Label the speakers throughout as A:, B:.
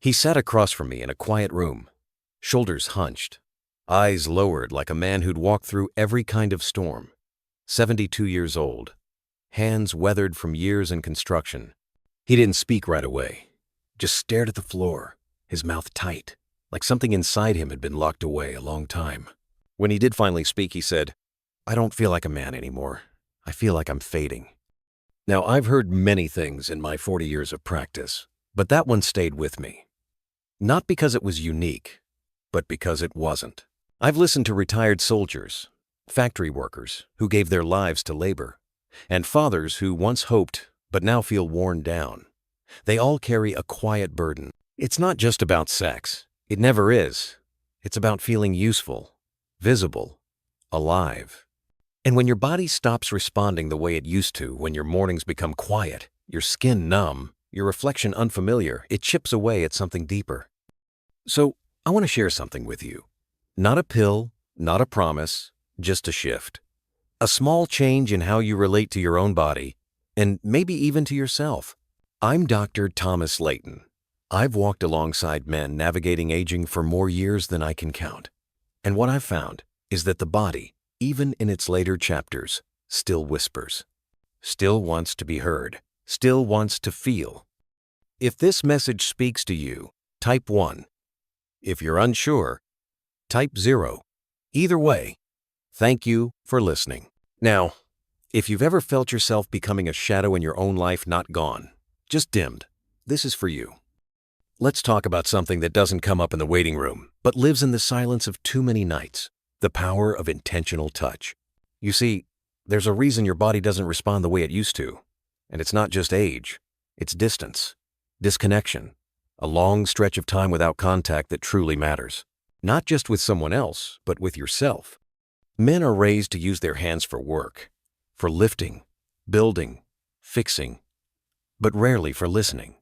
A: He sat across from me in a quiet room, shoulders hunched, eyes lowered like a man who'd walked through every kind of storm. 72 years old, hands weathered from years in construction. He didn't speak right away, just stared at the floor, his mouth tight, like something inside him had been locked away a long time. When he did finally speak, he said, "I don't feel like a man anymore. I feel like I'm fading." Now, I've heard many things in my 40 years of practice, but that one stayed with me. Not because it was unique, but because it wasn't. I've listened to retired soldiers, factory workers who gave their lives to labor, and fathers who once hoped but now feel worn down. They all carry a quiet burden. It's not just about sex. It never is. It's about feeling useful, visible, alive. And when your body stops responding the way it used to, when your mornings become quiet, your skin numb, your reflection unfamiliar, it chips away at something deeper. So, I want to share something with you. Not a pill, not a promise, just a shift. A small change in how you relate to your own body, and maybe even to yourself. I'm Dr. Thomas Leighton. I've walked alongside men navigating aging for more years than I can count. And what I've found is that the body, even in its later chapters, still whispers, still wants to be heard, still wants to feel. If this message speaks to you, type 1. If you're unsure, type 0. Either way, thank you for listening. Now, if you've ever felt yourself becoming a shadow in your own life, not gone, just dimmed, this is for you. Let's talk about something that doesn't come up in the waiting room, but lives in the silence of too many nights: the power of intentional touch. You see, there's a reason your body doesn't respond the way it used to. And it's not just age, it's distance, disconnection, a long stretch of time without contact that truly matters. Not just with someone else, but with yourself. Men are raised to use their hands for work, for lifting, building, fixing, but rarely for listening,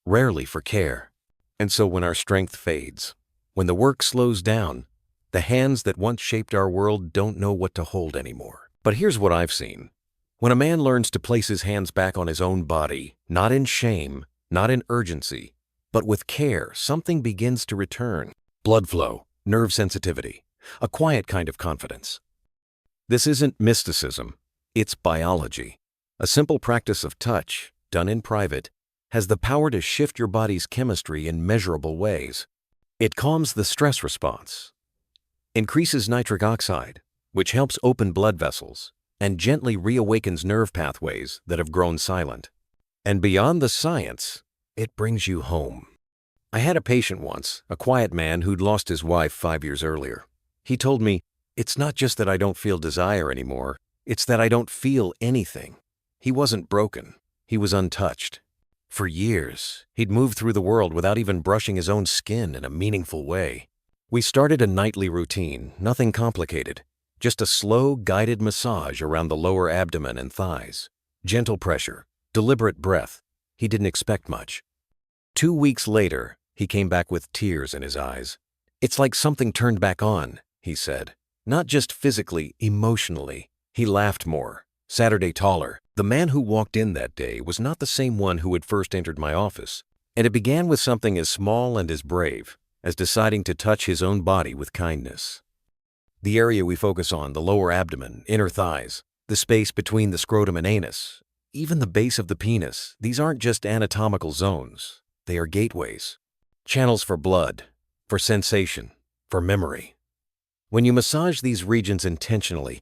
A: rarely for care. And so when our strength fades, when the work slows down, the hands that once shaped our world don't know what to hold anymore. But here's what I've seen. When a man learns to place his hands back on his own body, not in shame, not in urgency, but with care, something begins to return. Blood flow, nerve sensitivity, a quiet kind of confidence. This isn't mysticism, it's biology. A simple practice of touch, done in private, has the power to shift your body's chemistry in measurable ways. It calms the stress response, increases nitric oxide, which helps open blood vessels, and gently reawakens nerve pathways that have grown silent. And beyond the science, it brings you home. I had a patient once, a quiet man who'd lost his wife 5 years earlier. He told me, "It's not just that I don't feel desire anymore, it's that I don't feel anything." He wasn't broken, he was untouched. For years, he'd moved through the world without even brushing his own skin in a meaningful way. We started a nightly routine, nothing complicated, just a slow, guided massage around the lower abdomen and thighs. Gentle pressure, deliberate breath. He didn't expect much. 2 weeks later, he came back with tears in his eyes. "It's like something turned back on," he said. Not just physically, emotionally. He laughed more, Saturday taller. The man who walked in that day was not the same one who had first entered my office. And it began with something as small and as brave as deciding to touch his own body with kindness. The area we focus on, the lower abdomen, inner thighs, the space between the scrotum and anus, even the base of the penis, these aren't just anatomical zones. They are gateways, channels for blood, for sensation, for memory. When you massage these regions intentionally,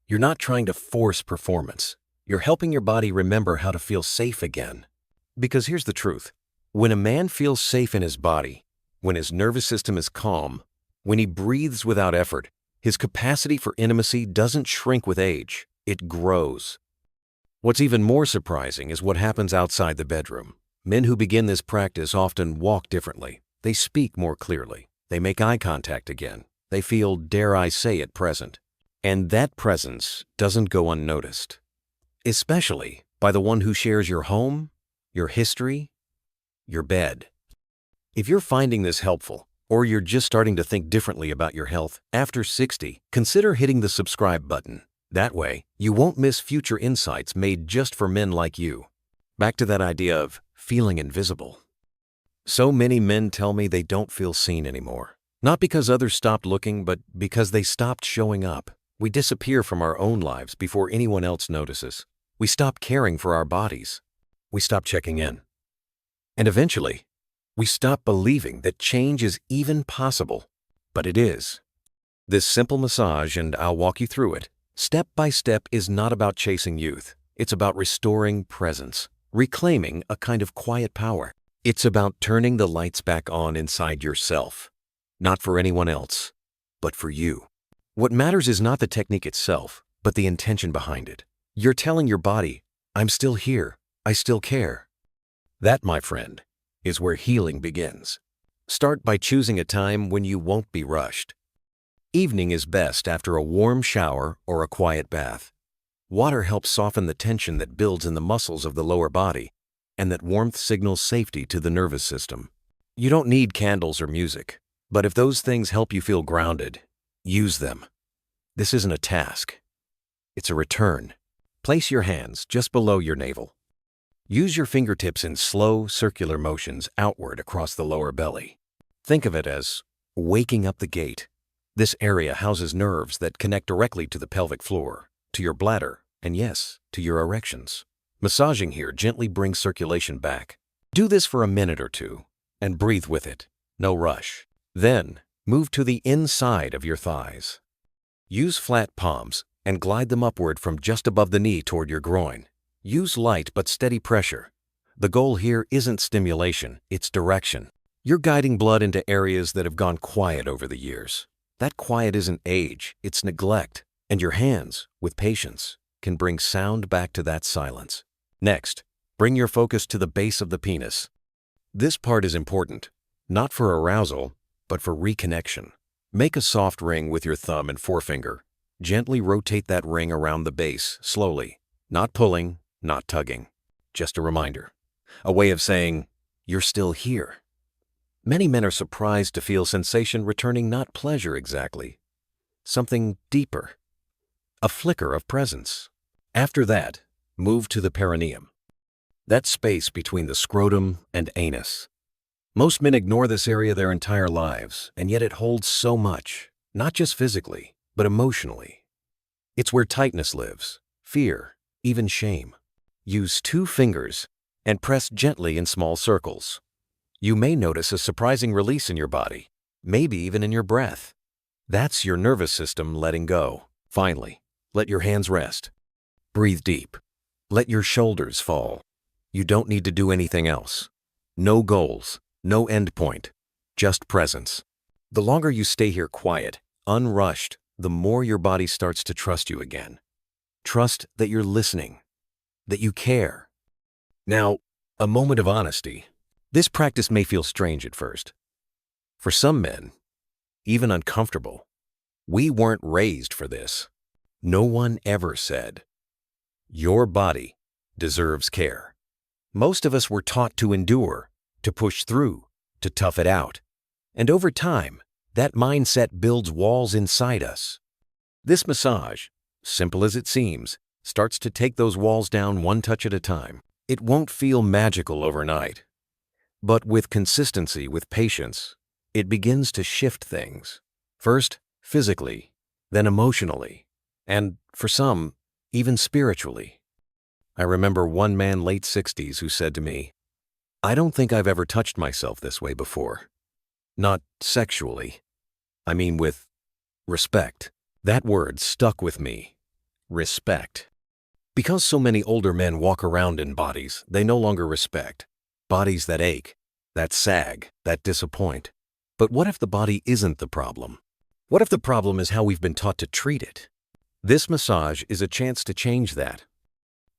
A: you're not trying to force performance. You're helping your body remember how to feel safe again. Because here's the truth. When a man feels safe in his body, when his nervous system is calm, when he breathes without effort, his capacity for intimacy doesn't shrink with age, it grows. What's even more surprising is what happens outside the bedroom. Men who begin this practice often walk differently. They speak more clearly. They make eye contact again. They feel, dare I say it, present. And that presence doesn't go unnoticed, especially by the one who shares your home, your history, your bed. If you're finding this helpful, or you're just starting to think differently about your health after 60, consider hitting the subscribe button. That way, you won't miss future insights made just for men like you. Back to that idea of feeling invisible. So many men tell me they don't feel seen anymore. Not because others stopped looking, but because they stopped showing up. We disappear from our own lives before anyone else notices. We stop caring for our bodies. We stop checking in. And eventually, we stop believing that change is even possible. But it is. This simple massage, and I'll walk you through it, step by step, is not about chasing youth. It's about restoring presence, reclaiming a kind of quiet power. It's about turning the lights back on inside yourself. Not for anyone else, but for you. What matters is not the technique itself, but the intention behind it. You're telling your body, I'm still here, I still care. That, my friend, is where healing begins. Start by choosing a time when you won't be rushed. Evening is best after a warm shower or a quiet bath. Water helps soften the tension that builds in the muscles of the lower body, and that warmth signals safety to the nervous system. You don't need candles or music, but if those things help you feel grounded, use them. This isn't a task. It's a return. Place your hands just below your navel. Use your fingertips in slow, circular motions outward across the lower belly. Think of it as waking up the gate. This area houses nerves that connect directly to the pelvic floor, to your bladder, and yes, to your erections. Massaging here gently brings circulation back. Do this for a minute or two, and breathe with it. No rush. Then, move to the inside of your thighs. Use flat palms and glide them upward from just above the knee toward your groin. Use light but steady pressure. The goal here isn't stimulation, it's direction. You're guiding blood into areas that have gone quiet over the years. That quiet isn't age, it's neglect. And your hands, with patience, can bring sound back to that silence. Next, bring your focus to the base of the penis. This part is important, not for arousal, but for reconnection. Make a soft ring with your thumb and forefinger. Gently rotate that ring around the base, slowly. Not pulling, not tugging. Just a reminder. A way of saying, you're still here. Many men are surprised to feel sensation returning, not pleasure exactly. Something deeper. A flicker of presence. After that, move to the perineum. That space between the scrotum and anus. Most men ignore this area their entire lives, and yet it holds so much, not just physically, but emotionally. It's where tightness lives, fear, even shame. Use 2 fingers and press gently in small circles. You may notice a surprising release in your body, maybe even in your breath. That's your nervous system letting go. Finally, let your hands rest. Breathe deep. Let your shoulders fall. You don't need to do anything else. No goals, no end point, just presence. The longer you stay here quiet, unrushed, the more your body starts to trust you again. Trust that you're listening, that you care. Now, a moment of honesty. This practice may feel strange at first. For some men, even uncomfortable. We weren't raised for this. No one ever said, your body deserves care. Most of us were taught to endure, to push through, to tough it out. And over time, that mindset builds walls inside us. This massage, simple as it seems, starts to take those walls down one touch at a time. It won't feel magical overnight. But with consistency, with patience, it begins to shift things. First, physically, then emotionally, and for some, even spiritually. I remember one man late 60s who said to me, I don't think I've ever touched myself this way before. Not sexually. I mean with respect. That word stuck with me. Respect. Because so many older men walk around in bodies they no longer respect. Bodies that ache, that sag, that disappoint. But what if the body isn't the problem? What if the problem is how we've been taught to treat it? This massage is a chance to change that.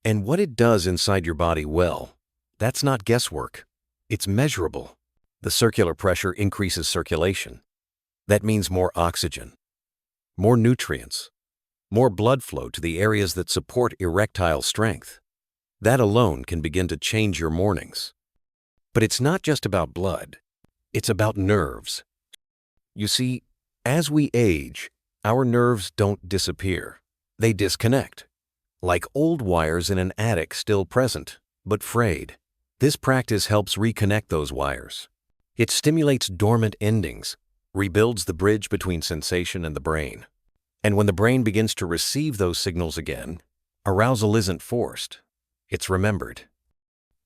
A: And what it does inside your body, well, that's not guesswork. It's measurable. The circular pressure increases circulation. That means more oxygen, more nutrients, more blood flow to the areas that support erectile strength. That alone can begin to change your mornings. But it's not just about blood. It's about nerves. You see, as we age, our nerves don't disappear. They disconnect. Like old wires in an attic still present, but frayed. This practice helps reconnect those wires. It stimulates dormant endings, rebuilds the bridge between sensation and the brain. And when the brain begins to receive those signals again, arousal isn't forced, it's remembered.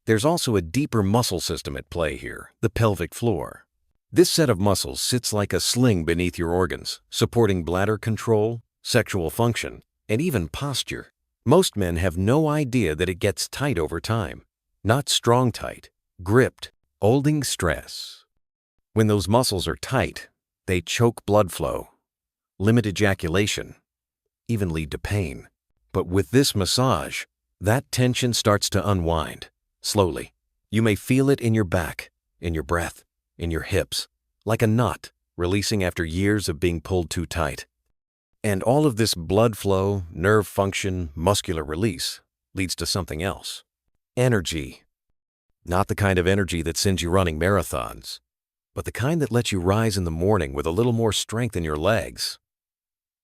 A: There's also a deeper muscle system at play here, the pelvic floor. This set of muscles sits like a sling beneath your organs, supporting bladder control, sexual function, and even posture. Most men have no idea that it gets tight over time. Not strong tight, gripped, holding stress. When those muscles are tight, they choke blood flow, limit ejaculation, even lead to pain. But with this massage, that tension starts to unwind, slowly. You may feel it in your back, in your breath, in your hips, like a knot releasing after years of being pulled too tight. And all of this blood flow, nerve function, muscular release leads to something else. Energy. Not the kind of energy that sends you running marathons, but the kind that lets you rise in the morning with a little more strength in your legs,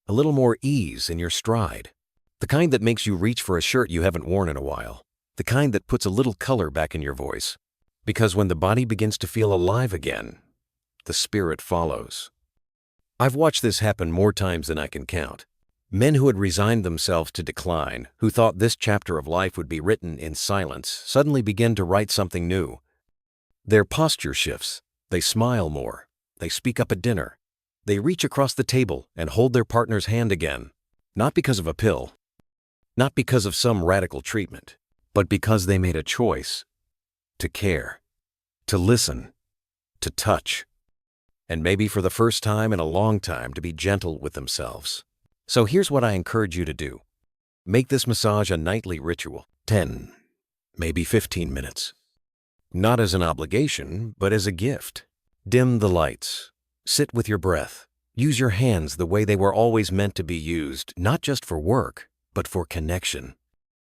A: a little more ease in your stride, the kind that makes you reach for a shirt you haven't worn in a while, the kind that puts a little color back in your voice. Because when the body begins to feel alive again, the spirit follows. I've watched this happen more times than I can count. Men who had resigned themselves to decline, who thought this chapter of life would be written in silence, suddenly begin to write something new. Their posture shifts. They smile more. They speak up at dinner. They reach across the table and hold their partner's hand again. Not because of a pill, not because of some radical treatment, but because they made a choice to care, to listen, to touch, and maybe for the first time in a long time to be gentle with themselves. So here's what I encourage you to do. Make this massage a nightly ritual, 10, maybe 15 minutes. Not as an obligation, but as a gift. Dim the lights. Sit with your breath. Use your hands the way they were always meant to be used, not just for work, but for connection.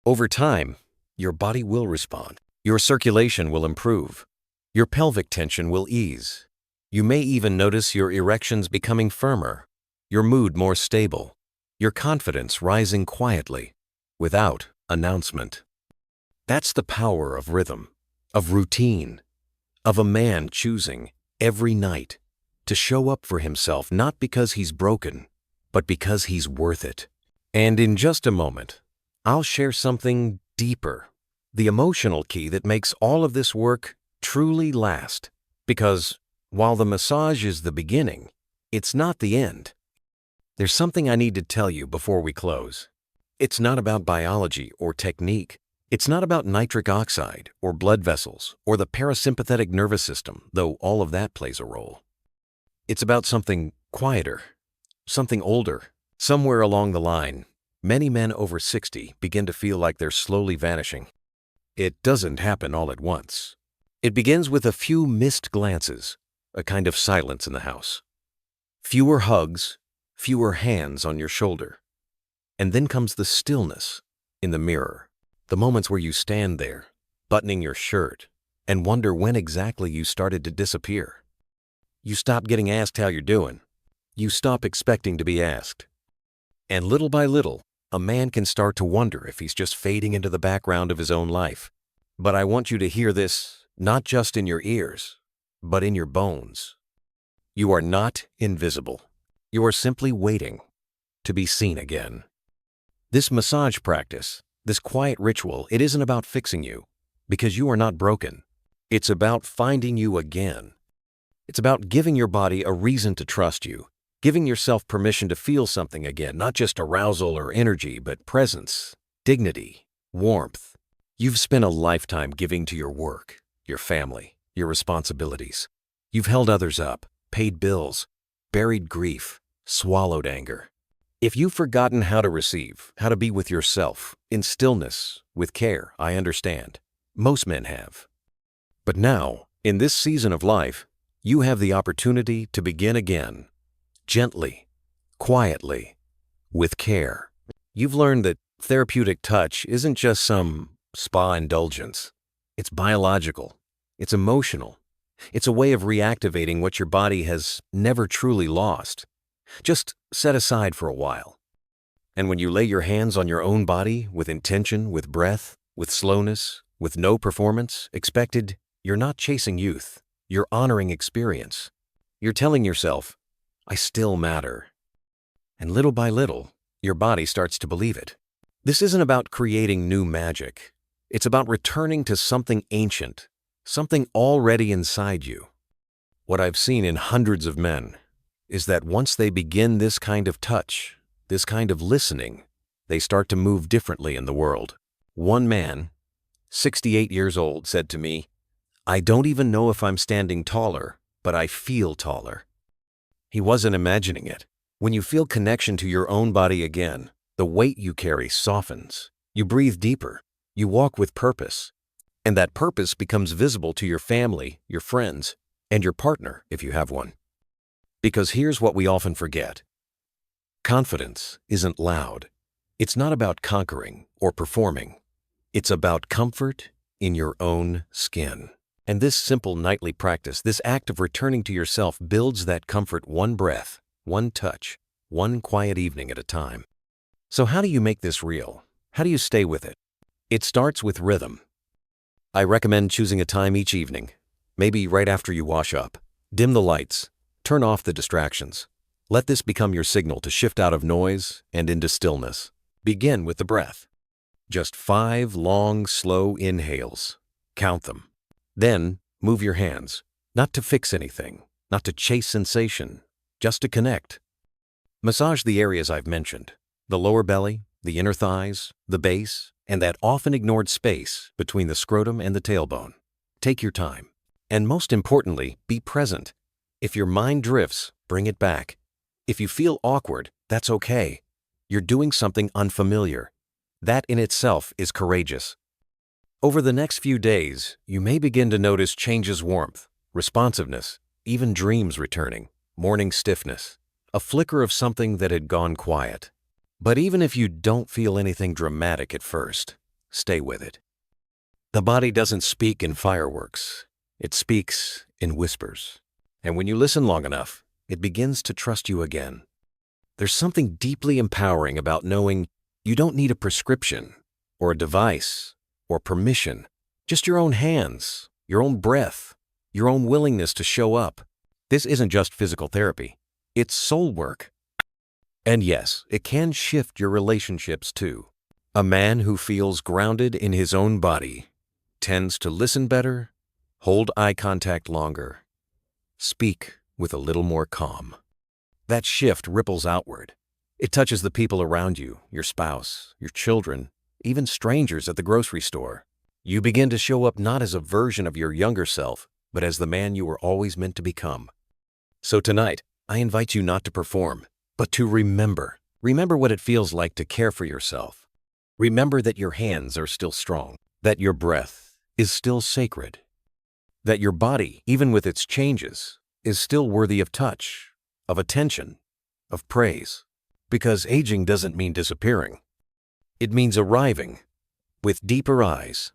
A: Over time, your body will respond. Your circulation will improve. Your pelvic tension will ease. You may even notice your erections becoming firmer, your mood more stable, your confidence rising quietly, without announcement. That's the power of rhythm, of routine, of a man choosing every night to show up for himself not because he's broken, but because he's worth it. And in just a moment, I'll share something deeper, the emotional key that makes all of this work truly last. Because while the massage is the beginning, it's not the end. There's something I need to tell you before we close. It's not about biology or technique. It's not about nitric oxide or blood vessels or the parasympathetic nervous system, though all of that plays a role. It's about something quieter, something older. Somewhere along the line, many men over 60 begin to feel like they're slowly vanishing. It doesn't happen all at once. It begins with a few missed glances, a kind of silence in the house. Fewer hugs, fewer hands on your shoulder. And then comes the stillness in the mirror, the moments where you stand there, buttoning your shirt, and wonder when exactly you started to disappear. You stop getting asked how you're doing. You stop expecting to be asked. And little by little, a man can start to wonder if he's just fading into the background of his own life. But I want you to hear this not just in your ears, but in your bones. You are not invisible. You are simply waiting to be seen again. This massage practice, this quiet ritual, it isn't about fixing you, because you are not broken. It's about finding you again. It's about giving your body a reason to trust you, giving yourself permission to feel something again, not just arousal or energy, but presence, dignity, warmth. You've spent a lifetime giving to your work, your family, your responsibilities. You've held others up, paid bills, buried grief, swallowed anger. If you've forgotten how to receive, how to be with yourself, in stillness, with care, I understand. Most men have. But now, in this season of life, you have the opportunity to begin again, gently, quietly, with care. You've learned that therapeutic touch isn't just some spa indulgence. It's biological. It's emotional. It's a way of reactivating what your body has never truly lost, just set aside for a while. And when you lay your hands on your own body with intention, with breath, with slowness, with no performance expected, you're not chasing youth. You're honoring experience. You're telling yourself, I still matter. And little by little, your body starts to believe it. This isn't about creating new magic. It's about returning to something ancient, something already inside you. What I've seen in hundreds of men is that once they begin this kind of touch, this kind of listening, they start to move differently in the world. One man, 68 years old, said to me, I don't even know if I'm standing taller, but I feel taller. He wasn't imagining it. When you feel connection to your own body again, the weight you carry softens. You breathe deeper. You walk with purpose. And that purpose becomes visible to your family, your friends, and your partner if you have one. Because here's what we often forget. Confidence isn't loud. It's not about conquering or performing. It's about comfort in your own skin. And this simple nightly practice, this act of returning to yourself, builds that comfort one breath, one touch, one quiet evening at a time. So how do you make this real? How do you stay with it? It starts with rhythm. I recommend choosing a time each evening, maybe right after you wash up. Dim the lights, turn off the distractions. Let this become your signal to shift out of noise and into stillness. Begin with the breath. Just 5 long, slow inhales. Count them. Then move your hands, not to fix anything, not to chase sensation, just to connect. Massage the areas I've mentioned, the lower belly, the inner thighs, the base, and that often ignored space between the scrotum and the tailbone. Take your time. And most importantly, be present. If your mind drifts, bring it back. If you feel awkward, that's okay. You're doing something unfamiliar. That in itself is courageous. Over the next few days, you may begin to notice changes: warmth, responsiveness, even dreams returning, morning stiffness, a flicker of something that had gone quiet. But even if you don't feel anything dramatic at first, stay with it. The body doesn't speak in fireworks. It speaks in whispers. And when you listen long enough, it begins to trust you again. There's something deeply empowering about knowing you don't need a prescription or a device or permission, just your own hands, your own breath, your own willingness to show up. This isn't just physical therapy. It's soul work. And yes, it can shift your relationships too. A man who feels grounded in his own body tends to listen better, hold eye contact longer, speak with a little more calm. That shift ripples outward. It touches the people around you, your spouse, your children, even strangers at the grocery store. You begin to show up not as a version of your younger self, but as the man you were always meant to become. So tonight, I invite you not to perform, but to remember. Remember what it feels like to care for yourself. Remember that your hands are still strong, that your breath is still sacred, that your body, even with its changes, is still worthy of touch, of attention, of praise. Because aging doesn't mean disappearing. It means arriving with deeper eyes,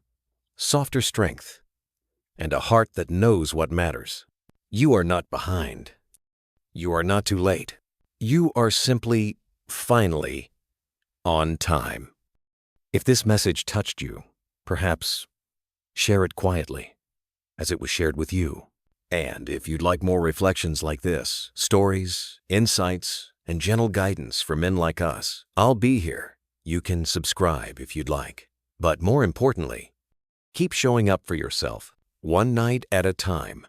A: softer strength, and a heart that knows what matters. You are not behind. You are not too late. You are simply, finally, on time. If this message touched you, perhaps share it quietly, as it was shared with you. And if you'd like more reflections like this, stories, insights, and gentle guidance for men like us, I'll be here. You can subscribe if you'd like. But more importantly, keep showing up for yourself, one night at a time.